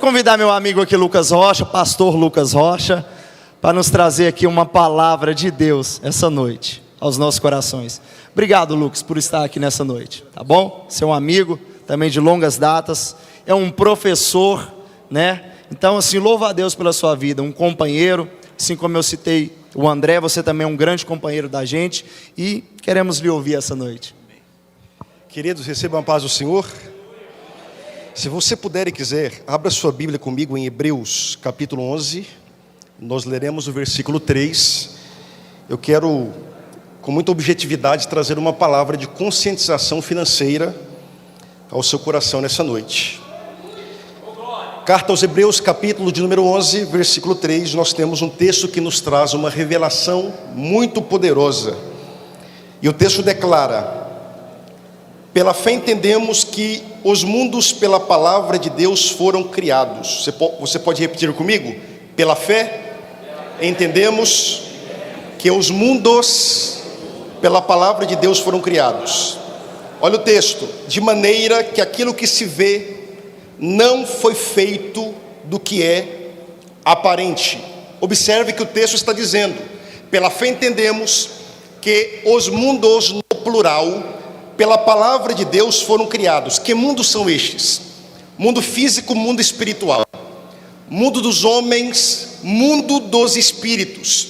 convidar meu amigo aqui, Lucas Rocha, pastor Lucas Rocha, para nos trazer aqui uma palavra de Deus essa noite, aos nossos corações. Obrigado, Lucas, por estar aqui nessa noite, tá bom? Você é um amigo, também de longas datas, é um professor, né? Então, assim, louva a Deus pela sua vida, um companheiro, assim como eu citei o André, você também é um grande companheiro da gente e queremos lhe ouvir essa noite. Queridos, recebam a paz do Senhor. Se você puder e quiser, abra sua Bíblia comigo em Hebreus capítulo 11. Nós leremos o versículo 3. Eu quero, com muita objetividade, trazer uma palavra de conscientização financeira ao seu coração nessa noite. Carta aos Hebreus, capítulo de número 11, versículo 3, nós temos um texto que nos traz uma revelação muito poderosa. E o texto declara: pela fé entendemos que os mundos pela palavra de Deus foram criados. Você pode repetir comigo? Pela fé entendemos que os mundos pela palavra de Deus foram criados. Olha o texto: de maneira que aquilo que se vê não foi feito do que é aparente. Observe que o texto está dizendo: pela fé entendemos que os mundos, no plural, pela palavra de Deus foram criados. Que mundos são estes? Mundo físico, mundo espiritual. Mundo dos homens, mundo dos espíritos.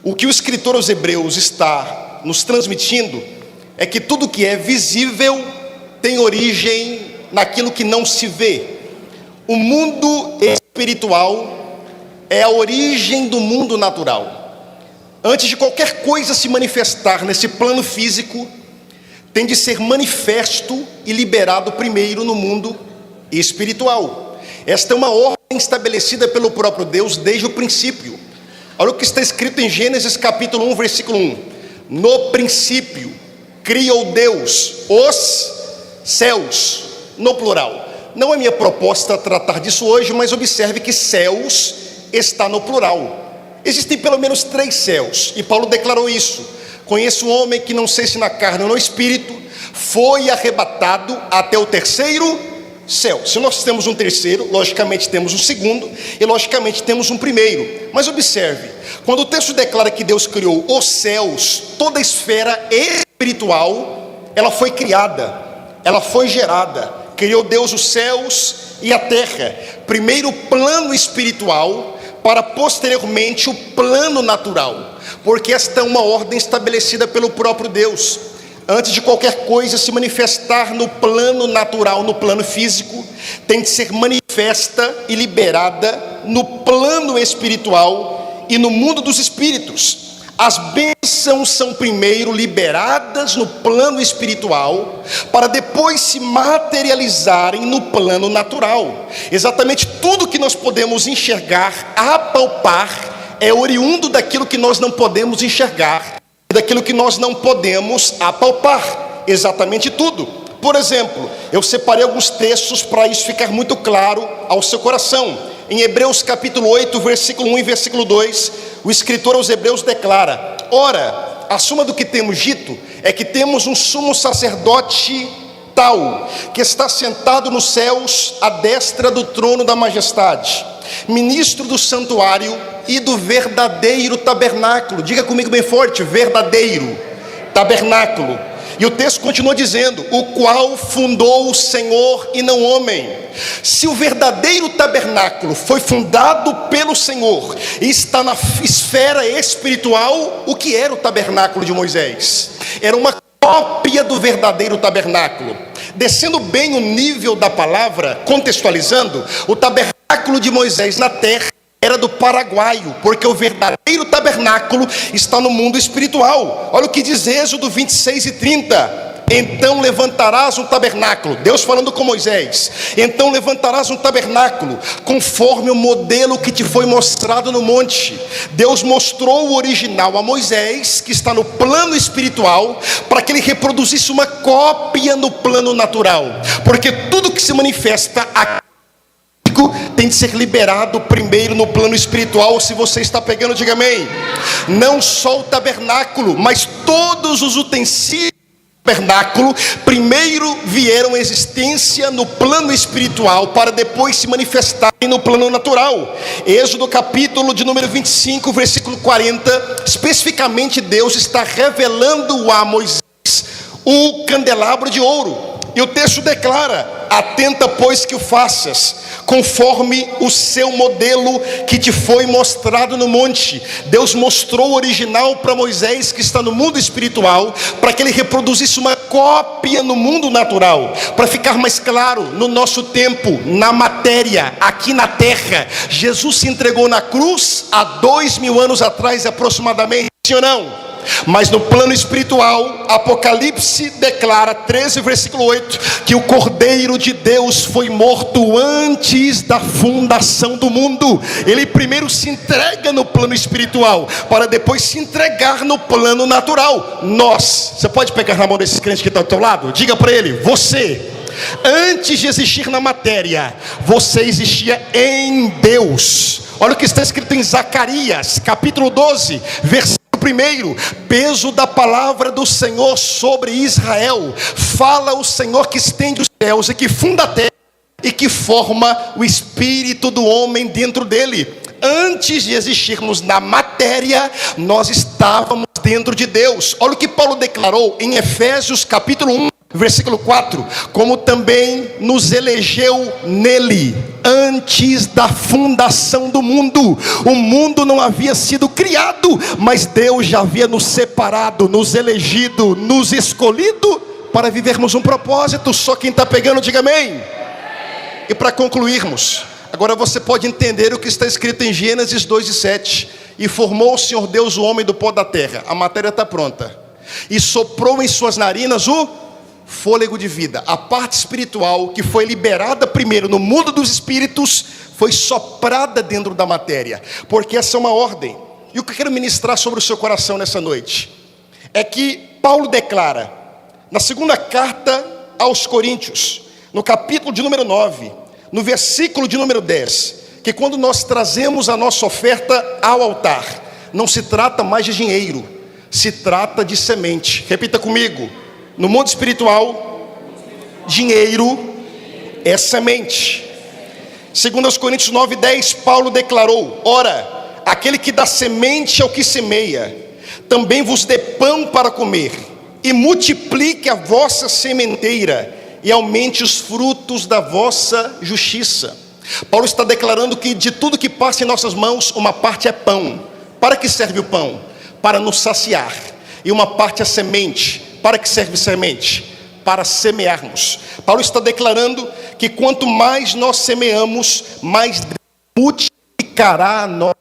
O que o escritor aos Hebreus está nos transmitindo é que tudo que é visível tem origem naquilo que não se vê. O mundo espiritual é a origem do mundo natural. Antes de qualquer coisa se manifestar nesse plano físico, tem de ser manifesto e liberado primeiro no mundo espiritual. Esta é uma ordem estabelecida pelo próprio Deus desde o princípio. Olha o que está escrito em Gênesis capítulo 1, versículo 1. No princípio criou Deus os céus, no plural. Não é minha proposta tratar disso hoje, mas observe que céus está no plural. Existem pelo menos 3 céus, e Paulo declarou isso: conheço um homem que, não sei se na carne ou no espírito, foi arrebatado até o 3º céu. Se nós temos um terceiro, logicamente temos um segundo, e logicamente temos um primeiro. Mas observe, quando o texto declara que Deus criou os céus, toda a esfera espiritual, ela foi criada, ela foi gerada. Criou Deus os céus e a terra. Primeiro o plano espiritual, para posteriormente o plano natural, porque esta é uma ordem estabelecida pelo próprio Deus. Antes de qualquer coisa se manifestar no plano natural, no plano físico, tem de ser manifesta e liberada no plano espiritual e no mundo dos espíritos. As bênçãos são primeiro liberadas no plano espiritual, para depois se materializarem no plano natural. Exatamente tudo que nós podemos enxergar, apalpar, é oriundo daquilo que nós não podemos enxergar, daquilo que nós não podemos apalpar. Exatamente tudo. Por exemplo, eu separei alguns textos para isso ficar muito claro ao seu coração. Em Hebreus capítulo 8, versículo 1 e versículo 2, o escritor aos Hebreus declara: ora, a suma do que temos dito é que temos um sumo sacerdote tal, que está sentado nos céus à destra do trono da majestade, ministro do santuário e do verdadeiro tabernáculo. Diga comigo bem forte: verdadeiro tabernáculo. E o texto continua dizendo: o qual fundou o Senhor e não homem. Se o verdadeiro tabernáculo foi fundado pelo Senhor e está na esfera espiritual, o que era o tabernáculo de Moisés? Era uma cópia do verdadeiro tabernáculo. Descendo bem o nível da palavra, contextualizando, o tabernáculo de Moisés na terra era do paraguaio, porque o verdadeiro tabernáculo está no mundo espiritual. Olha o que diz Êxodo 26 e 30. Então levantarás um tabernáculo, Deus falando com Moisés, então levantarás um tabernáculo, conforme o modelo que te foi mostrado no monte. Deus mostrou o original a Moisés, que está no plano espiritual, para que ele reproduzisse uma cópia no plano natural, porque tudo que se manifesta aqui tem de ser liberado primeiro no plano espiritual. Se você está pegando, diga amém. Não só o tabernáculo, mas todos os utensílios tabernáculo, primeiro vieram à existência no plano espiritual, para depois se manifestarem no plano natural. Êxodo capítulo de número 25, versículo 40, especificamente Deus está revelando a Moisés o candelabro de ouro. E o texto declara: atenta, pois, que o faças conforme o seu modelo que te foi mostrado no monte. Deus mostrou o original para Moisés, que está no mundo espiritual, para que ele reproduzisse uma cópia no mundo natural. Para ficar mais claro, no nosso tempo, na matéria, aqui na terra, Jesus se entregou na cruz há 2000 anos atrás aproximadamente, sim ou não? Mas no plano espiritual, Apocalipse declara, 13 versículo 8, que o Cordeiro de Deus foi morto antes da fundação do mundo. Ele primeiro se entrega no plano espiritual, para depois se entregar no plano natural. Você pode pegar na mão desse crente que está ao teu lado? Diga para ele: você, antes de existir na matéria, você existia em Deus. Olha o que está escrito em Zacarias capítulo 12, versículo 1: peso da palavra do Senhor sobre Israel. Fala o Senhor que estende os céus e que funda a terra e que forma o espírito do homem dentro dele. Antes de existirmos na matéria, nós estávamos dentro de Deus. Olha o que Paulo declarou em Efésios capítulo 1, versículo 4: como também nos elegeu nele, antes da fundação do mundo. O mundo não havia sido criado, mas Deus já havia nos separado, nos elegido, nos escolhido para vivermos um propósito. Só quem está pegando, diga amém. E para concluirmos, agora você pode entender o que está escrito em Gênesis 2:7: e formou o Senhor Deus o homem do pó da terra. A matéria está pronta. E soprou em suas narinas o fôlego de vida. A parte espiritual, que foi liberada primeiro no mundo dos espíritos, foi soprada dentro da matéria, porque essa é uma ordem. E o que eu quero ministrar sobre o seu coração nessa noite é que Paulo declara na segunda carta aos Coríntios, no capítulo de número 9, no versículo de número 10, que quando nós trazemos a nossa oferta ao altar, não se trata mais de dinheiro, se trata de semente. Repita comigo: no mundo espiritual, dinheiro é semente. Segundo aos Coríntios 9:10, Paulo declarou: ora, aquele que dá semente ao que semeia, também vos dê pão para comer, e multiplique a vossa sementeira, e aumente os frutos da vossa justiça. Paulo está declarando que de tudo que passa em nossas mãos, uma parte é pão. Para que serve o pão? Para nos saciar. E uma parte é semente. Para que serve semente? Para semearmos. Paulo está declarando que quanto mais nós semeamos, mais Deus multiplicará a nós.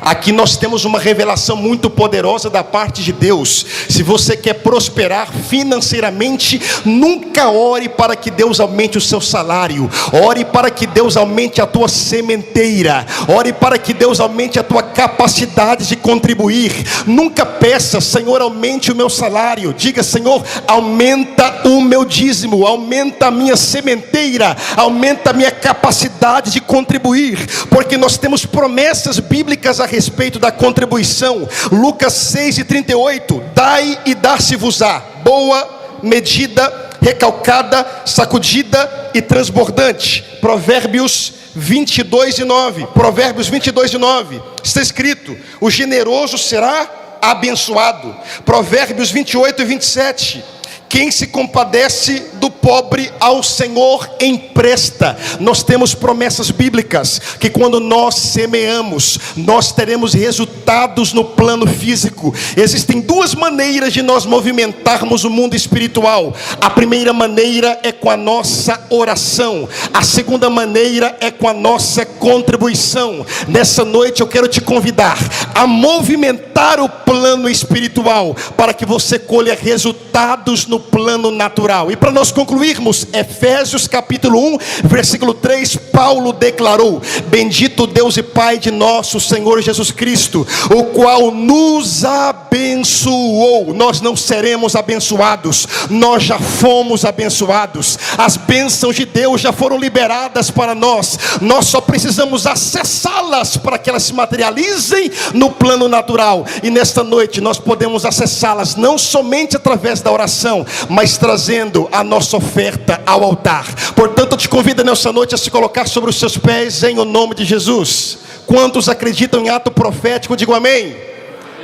Aqui nós temos uma revelação muito poderosa da parte de Deus. Se você quer prosperar financeiramente, nunca ore para que Deus aumente o seu salário. Ore para que Deus aumente a tua sementeira. Ore para que Deus aumente a tua capacidade de contribuir. Nunca peça: Senhor, aumente o meu salário. Diga: Senhor, aumenta o meu dízimo, aumenta a minha sementeira, aumenta a minha capacidade de contribuir, porque nós temos promessas bíblicas a respeito da contribuição. Lucas 6:38: dai e dar-se-vos-á, boa medida, recalcada, sacudida e transbordante. Provérbios 22:9. Provérbios 22:9 está escrito: o generoso será abençoado. Provérbios 28:27: quem se compadece do pobre ao Senhor empresta. Nós temos promessas bíblicas que quando nós semeamos, nós teremos resultados no plano físico. Existem duas maneiras de nós movimentarmos o mundo espiritual. A primeira maneira é com a nossa oração. A segunda maneira é com a nossa contribuição. Nessa noite eu quero te convidar a movimentar o plano espiritual, para que você colha resultados no plano natural. E para nós concluirmos, Efésios capítulo 1, versículo 3, Paulo declarou: bendito Deus e Pai de nosso Senhor Jesus Cristo, o qual nos abençoou. Nós não seremos abençoados, nós já fomos abençoados. As bênçãos de Deus já foram liberadas para nós. Nós só precisamos acessá-las para que elas se materializem no plano natural. E nesta noite nós podemos acessá-las não somente através da oração, mas trazendo a nossa oferta ao altar. Portanto, eu te convido nessa noite a se colocar sobre os seus pés em o nome de Jesus. Quantos acreditam em ato profético, digam amém.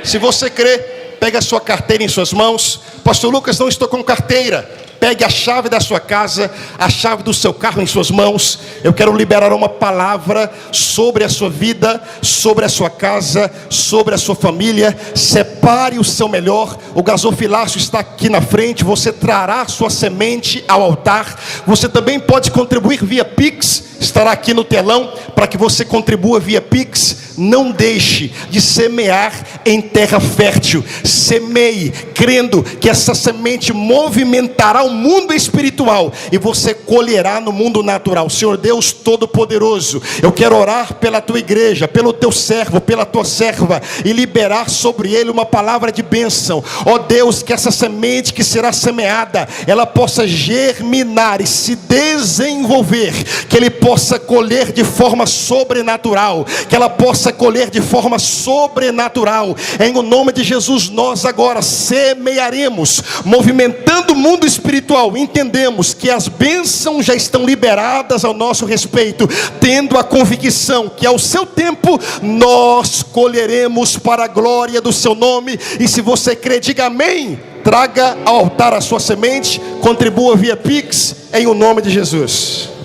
Se você crê, pega a sua carteira em suas mãos. Pastor Lucas, não estou com carteira. Pegue a chave da sua casa, a chave do seu carro em suas mãos. Eu quero liberar uma palavra sobre a sua vida, sobre a sua casa, sobre a sua família. Separe o seu melhor. O gasofilácio está aqui na frente. Você trará sua semente ao altar. Você também pode contribuir via Pix. Estará aqui no telão para que você contribua via Pix. Não deixe de semear em terra fértil. Semeie, crendo que essa semente movimentará o mundo espiritual e você colherá no mundo natural. Senhor Deus Todo-Poderoso, eu quero orar pela tua igreja, pelo teu servo, pela tua serva, e liberar sobre ele uma palavra de bênção. Ó Deus, que essa semente que será semeada, ela possa germinar e se desenvolver, que ele possa colher de forma sobrenatural, que ela possa colher de forma sobrenatural. Em o nome de Jesus, nós agora semearemos, movimentando o mundo espiritual. Entendemos que as bênçãos já estão liberadas ao nosso respeito, tendo a convicção que ao seu tempo nós colheremos para a glória do seu nome. E se você crê, diga amém. Traga ao altar a sua semente, contribua via Pix, em o nome de Jesus.